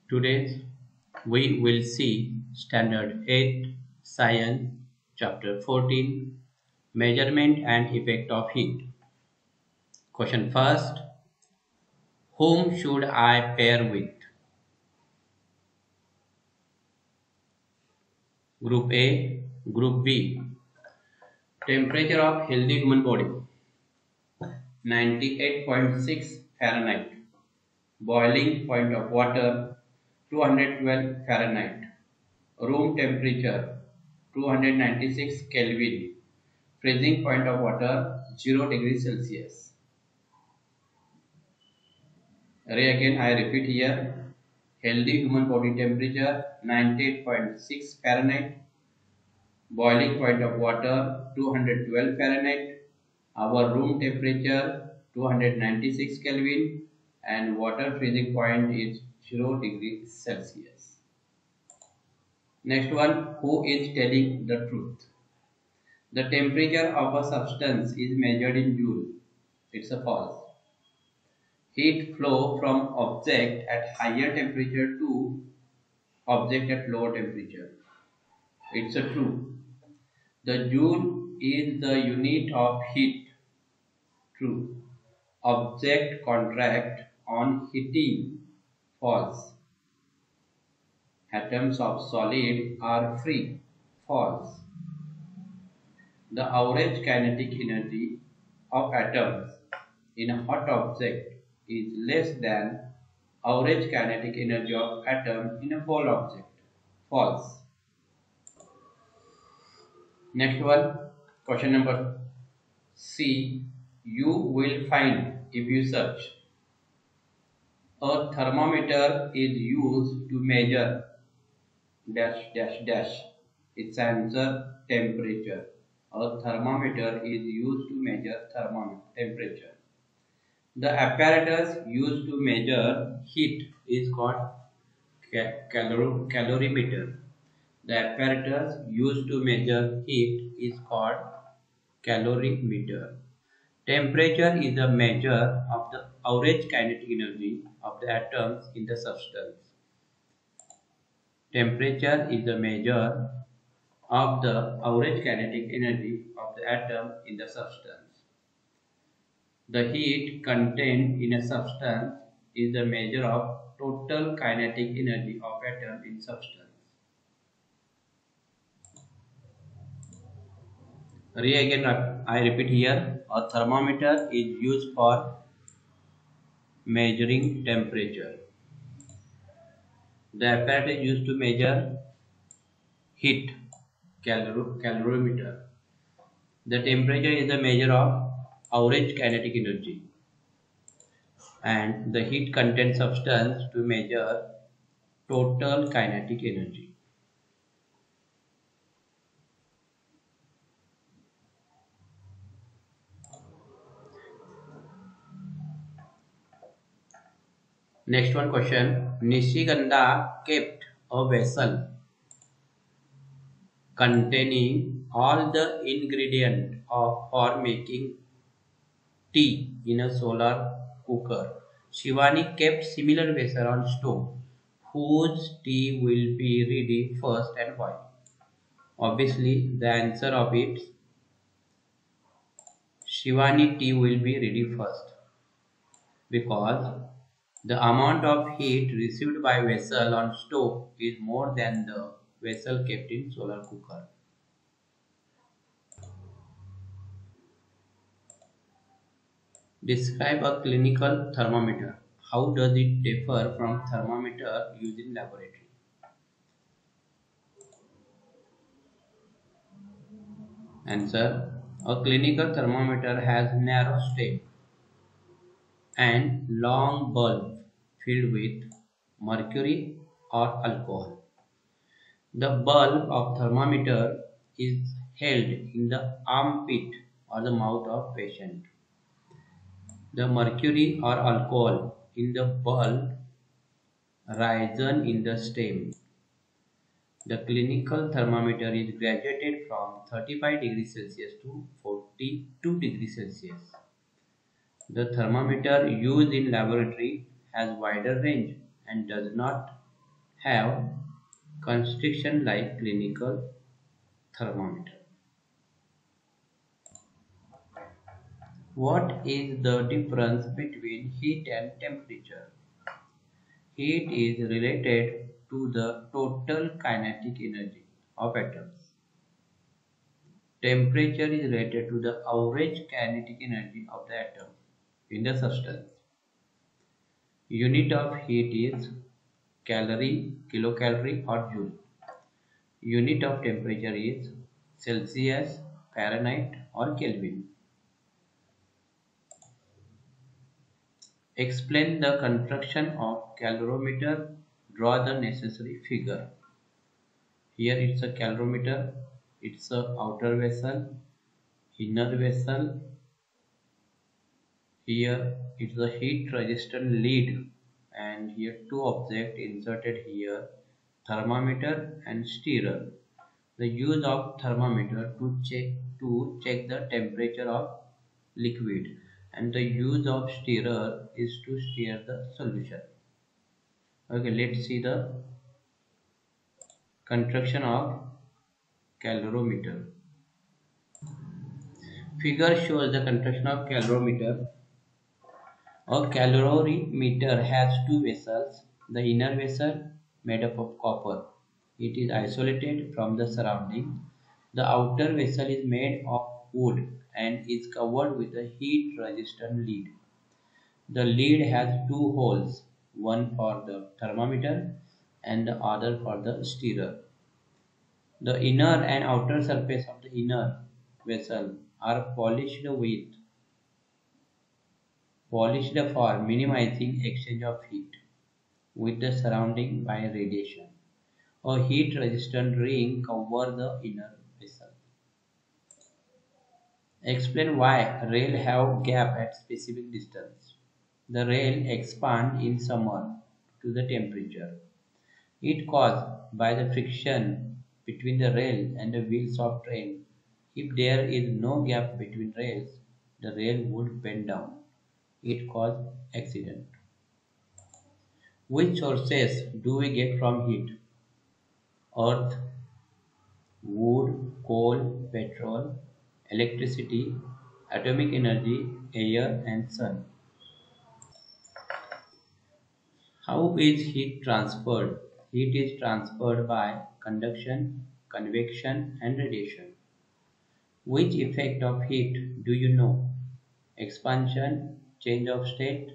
Today we will see Standard 8 Science Chapter 14 Measurement and Effect of Heat. Question first. Whom should I pair with? Group A, Group B. Temperature of healthy human body 98.6 Fahrenheit. Boiling point of water 212 Fahrenheit. Room temperature 296 Kelvin. Freezing point of water 0 degrees Celsius. Again I repeat here. Healthy human body temperature 98.6 Fahrenheit. Boiling point of water 212 Fahrenheit. Our room temperature 296 Kelvin and water freezing point is 0 degrees Celsius. Next one, who is telling the truth? The temperature of a substance is measured in joule. It's a false. Heat flow from object at higher temperature to object at lower temperature. It's a true. The joule is the unit of heat. True. Object contract on heating. False. Atoms of solid are free. False. The average kinetic energy of atoms in a hot object is less than average kinetic energy of atom in a cold object. False. Next one, question number C. You will find if you search. A thermometer is used to measure dash dash dash. Its answer temperature. A thermometer is used to measure temperature. The apparatus used to measure heat is called calorimeter. The apparatus used to measure heat is called calorimeter. Temperature is a measure of the average kinetic energy of the atoms in the substance. Temperature is a measure of the average kinetic energy of the atom in the substance. The heat contained in a substance is the measure of total kinetic energy of atom in substance. Again, I repeat here, a thermometer is used for measuring temperature. The apparatus used to measure heat, calorimeter. The temperature is a measure of average kinetic energy, and the heat content substance to measure total kinetic energy. Next one question. Nishiganda kept a vessel containing all the ingredients for making tea in a solar cooker. Shivani kept similar vessel on stove. Whose tea will be ready first and why? Obviously, the answer of it, Shivani tea will be ready first, because the amount of heat received by vessel on stove is more than the vessel kept in solar cooker. Describe a clinical thermometer. How does it differ from thermometer used in laboratory? Answer. A clinical thermometer has narrow stem and long bulb filled with mercury or alcohol. The bulb of thermometer is held in the armpit or the mouth of patient. The mercury or alcohol in the bulb risen in the stem. The clinical thermometer is graduated from 35 degrees Celsius to 42 degrees Celsius. The thermometer used in laboratory has wider range and does not have constriction like clinical thermometer. What is the difference between heat and temperature? Heat is related to the total kinetic energy of atoms. Temperature is related to the average kinetic energy of the atom in the substance. Unit of heat is calorie, kilocalorie or joule. Unit of temperature is Celsius, Fahrenheit or Kelvin. Explain the construction of calorimeter. Draw the necessary figure. Here it's a calorimeter. It's a outer vessel, inner vessel. Here it's a heat resistant lead, and here two objects inserted here, thermometer and stirrer. The use of thermometer to check the temperature of liquid, and the use of stirrer is to stir the solution. Okay, let's see the construction of calorimeter. Figure shows the construction of calorimeter. A calorimeter has two vessels. The inner vessel made up of copper. It is isolated from the surrounding. The outer vessel is made of wood and is covered with a heat resistant lead. The lead has two holes, one for the thermometer and the other for the stirrer. The inner and outer surface of the inner vessel are polished for minimizing exchange of heat with the surrounding by radiation. A heat resistant ring covers the inner vessel. Explain why rail have gap at specific distance. The rail expand in summer to the temperature. It caused by the friction between the rail and the wheels of train. If there is no gap between rails, the rail would bend down. It caused accident. Which sources do we get from heat? Earth, wood, coal, petrol, electricity, atomic energy, air and sun. How is heat transferred? Heat is transferred by conduction, convection and radiation. Which effect of heat do you know? Expansion, change of state,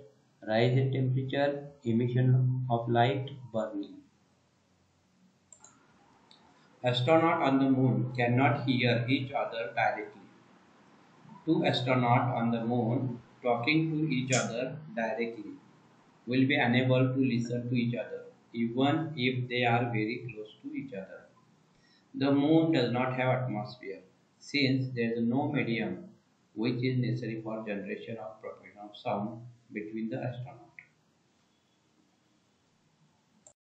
rise in temperature, emission of light, burning. Astronauts on the moon cannot hear each other directly. Two astronauts on the moon talking to each other directly will be unable to listen to each other even if they are very close to each other. The moon does not have atmosphere since there is no medium which is necessary for generation of propagation of sound between the astronauts.